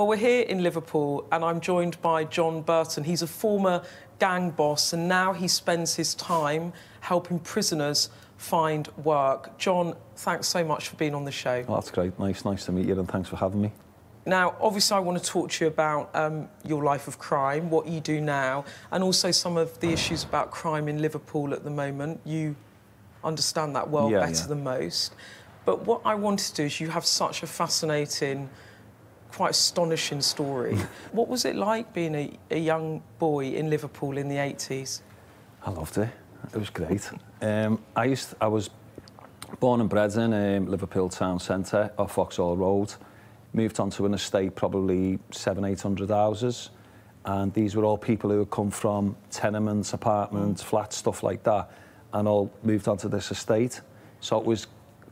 Well, we're here in Liverpool and I'm joined by John Burton. He's a former gang boss and now he spends his time helping prisoners find work. John, thanks so much for being on the show. Well, that's great. Nice to meet you, and thanks for having me. Now, obviously, I want to talk to you about your life of crime, what you do now, and also some of the issues about crime in Liverpool at the moment. You understand that world better than most. But what I wanted to do is you have such a fascinating, quite astonishing story. What was it like being a young boy in Liverpool in the 80s? I loved it. It was great. I was born and bred in Liverpool town centre off Vauxhall Road. Moved onto an estate, probably 700-800 houses, and these were all people who had come from tenements, apartments, flats, stuff like that, and all moved onto this estate. So it was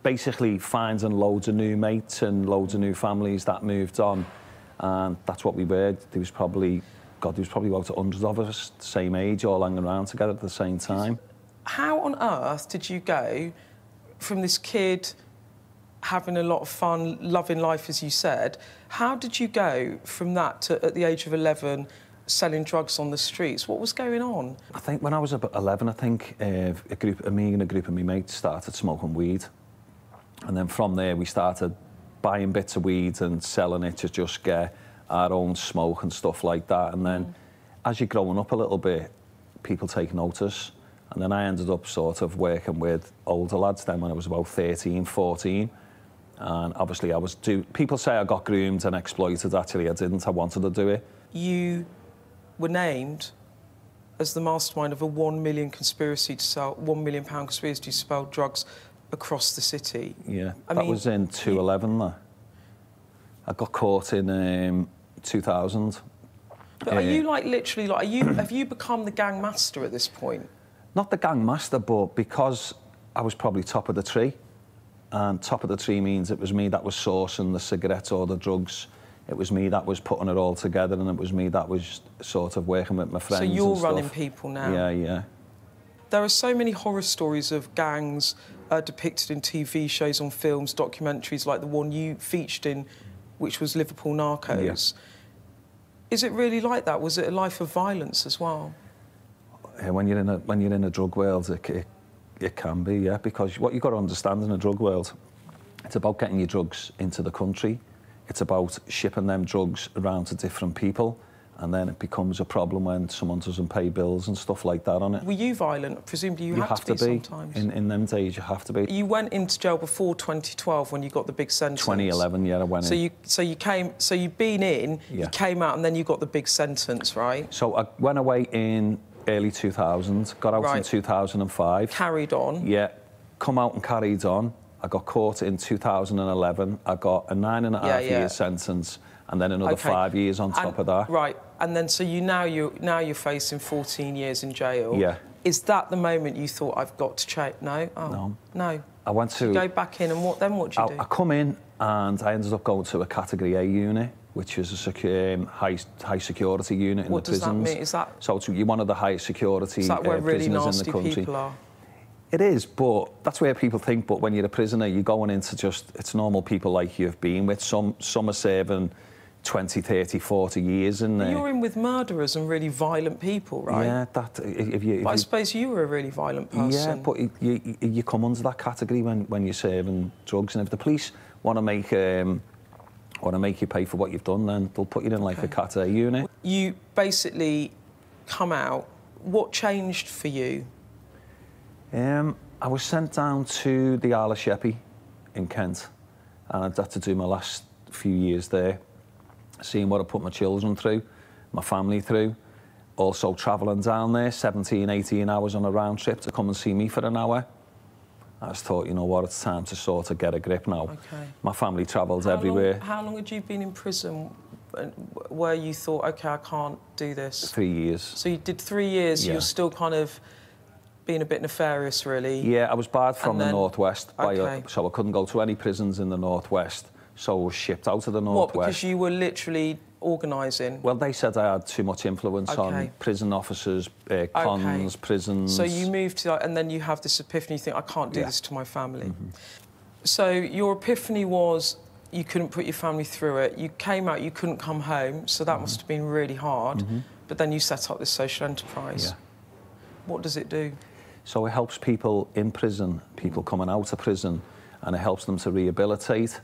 basically finding loads of new mates and loads of new families that moved on, and that's what we were. There was probably about 100 of us, the same age, all hanging around together at the same time. How on earth did you go from this kid having a lot of fun, loving life, as you said, how did you go from that to, at the age of 11, selling drugs on the streets? What was going on? I think when I was about 11, I think me and a group of my mates started smoking weed. And then from there, we started buying bits of weed and selling it to just get our own smoke and stuff like that. And then, as you're growing up a little bit, people take notice. And then I ended up sort of working with older lads then when I was about 13, 14. And obviously people say I got groomed and exploited. Actually, I didn't. I wanted to do it. You were named as the mastermind of a £1 million conspiracy to sell £1 million conspiracy to sell drugs across the city. Yeah, that was in 2011. I got caught in 2000. But are you like literally like have you become the gang master at this point? Not the gang master, but because I was probably top of the tree. And top of the tree means it was me that was sourcing the cigarettes or the drugs. It was me that was putting it all together, and it was me that was sort of working with my friends. So you're and stuff. running people now? Yeah, yeah. There are so many horror stories of gangs depicted in TV shows, on films, documentaries, like the one you featured in, which was Liverpool Narcos. Yeah. Is it really like that? Was it a life of violence as well? Yeah, when you're in a drug world, it can be, yeah, because what you've got to understand in a drug world, it's about getting your drugs into the country. It's about shipping them drugs around to different people, and then it becomes a problem when someone doesn't pay bills and stuff like that on it. Were you violent? Presumably you had to be sometimes. In them days, you have to be. You went into jail before 2012 when you got the big sentence. 2011, yeah, I went in. So you've been in, you came out, and then you got the big sentence, right? So I went away in early 2000, got out in 2005. Carried on? Yeah, come out and carried on. I got caught in 2011. I got a 9.5-year sentence, and then another 5 years on top of that. Right, and then so now you're facing 14 years in jail. Yeah. Is that the moment you thought I've got to change? No. Oh, no. I went to go back in, and what then? What did you do? I come in, and I ended up going to a Category A unit, which is a high security unit in the prisons. What does that mean? Is that... So you're one of the highest security prisoners in the country. Is that where really nasty people are? It is, but that's where people think. But when you're a prisoner, you're going into it's normal people like you've been with. Some are serving 20, 30, 40 years in there. You're in with murderers and really violent people, right? Yeah, I suppose you were a really violent person. Yeah, but you come under that category when you're serving drugs, and if the police want to make you pay for what you've done, then they'll put you in like a Cat A unit. You basically come out. What changed for you? I was sent down to the Isle of Sheppey in Kent, and I'd had to do my last few years there, seeing what I put my children through, my family through, also travelling down there, 17, 18 hours on a round trip to come and see me for an hour. I just thought, you know what, it's time to sort of get a grip now. Okay. My family travels everywhere. How long had you been in prison where you thought, OK, I can't do this? 3 years. So you did 3 years, you're still kind of being a bit nefarious, really? Yeah, I was barred from the Northwest, so I couldn't go to any prisons in the Northwest, so I was shipped out of the Northwest. What, because you were literally organising? Well, they said I had too much influence on prison officers, cons, prisons. So you moved to, and then you have this epiphany, you think, I can't do this to my family. So your epiphany was you couldn't put your family through it. You came out, you couldn't come home, so that must have been really hard. But then you set up this social enterprise. Yeah. What does it do? So it helps people in prison, people coming out of prison, and it helps them to rehabilitate.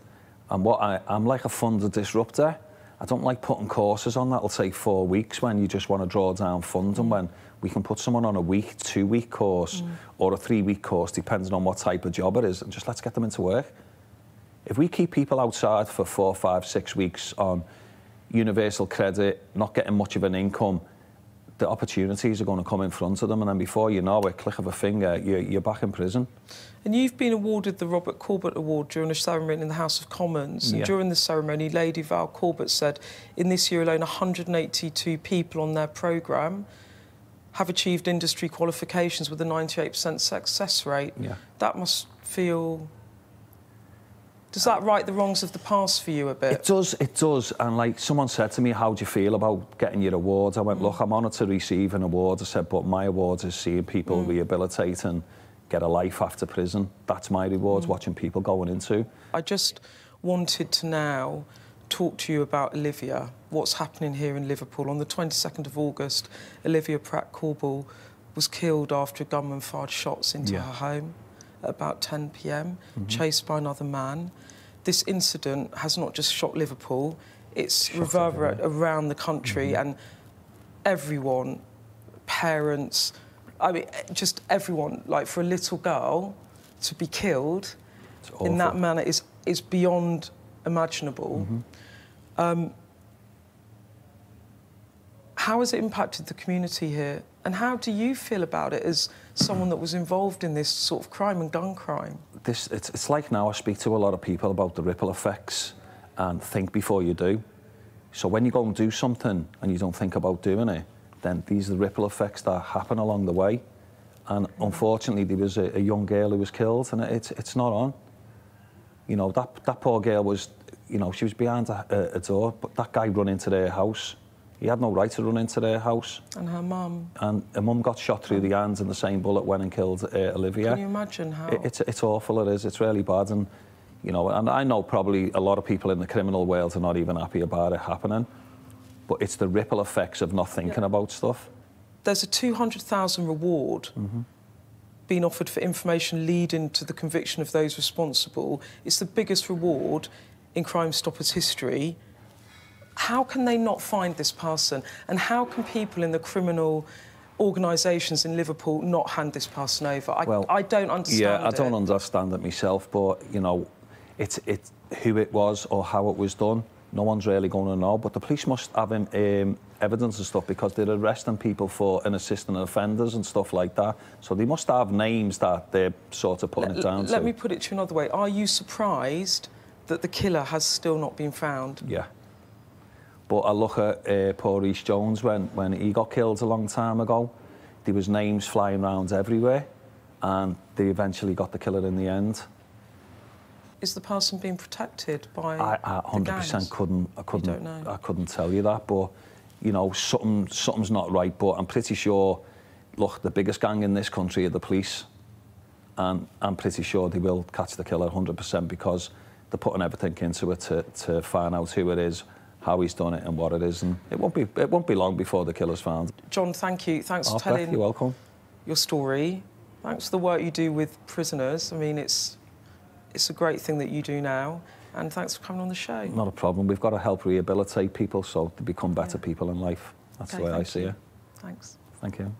And I'm like a funded disruptor. I don't like putting courses on that'll take 4 weeks when you just want to draw down funds, and when we can put someone on a week, 2-week course or a 3-week course, depending on what type of job it is, and just let's get them into work. If we keep people outside for 4, 5, 6 weeks on universal credit, not getting much of an income, the opportunities are going to come in front of them, and then before you know it, click of a finger, you're back in prison. And you've been awarded the Robert Corbett Award during a ceremony in the House of Commons. And during the ceremony, Lady Val Corbett said, in this year alone, 182 people on their programme have achieved industry qualifications with a 98% success rate. Yeah. That must feel... Does that right the wrongs of the past for you a bit? It does. And like someone said to me, how do you feel about getting your awards? I went, look, I'm honoured to receive an award. I said, but my awards is seeing people rehabilitate and get a life after prison. That's my rewards, watching people going into. I just wanted to now talk to you about Olivia, what's happening here in Liverpool. On the 22nd of August, Olivia Pratt-Corbett was killed after a gunman fired shots into her home at about 10 p.m, chased by another man. This incident has not just shocked Liverpool, it's reverberated around the country, and everyone, parents, I mean, just everyone, like, for a little girl to be killed in that manner is beyond imaginable. How has it impacted the community here? And how do you feel about it as someone that was involved in this sort of crime and gun crime? It's like now I speak to a lot of people about the ripple effects and think before you do. So when you go and do something and you don't think about doing it, then these are the ripple effects that happen along the way. And unfortunately, there was a young girl who was killed, and it's not on. You know, that poor girl was, you know, she was behind a door, but that guy run into their house. He had no right to run into their house. And her mum. And her mum got shot through the hands, and the same bullet went and killed Olivia. Can you imagine how? It's awful, it is. It's really bad. And, you know, and I know probably a lot of people in the criminal world are not even happy about it happening. But it's the ripple effects of not thinking about stuff. There's a 200,000 reward being offered for information leading to the conviction of those responsible. It's the biggest reward in Crime Stoppers history. How can they not find this person? And how can people in the criminal organisations in Liverpool not hand this person over? I don't understand it. Yeah, I don't understand it myself, but, you know, it's who it was or how it was done. No one's really going to know, but the police must have evidence and stuff, because they're arresting people for assisting offenders and stuff like that. So they must have names that they're sort of putting it down to. Let me put it to you another way. Are you surprised that the killer has still not been found? Yeah. But I look at poor Rhys Jones when he got killed a long time ago. There was names flying around everywhere, and they eventually got the killer in the end. Is the person being protected by I 100% couldn't tell you that, but you know, something's not right. But I'm pretty sure, look, the biggest gang in this country are the police, and I'm pretty sure they will catch the killer 100%, because they're putting everything into it to find out who it is, how he's done it, and what it is. And it won't be long before the killer's found. John, thank you. Thanks for telling you're welcome. Your story. Thanks for the work you do with prisoners. I mean, it's a great thing that you do now, and thanks for coming on the show. Not a problem. We've got to help rehabilitate people so they become better people in life. That's the way I see it. Thanks. Thank you.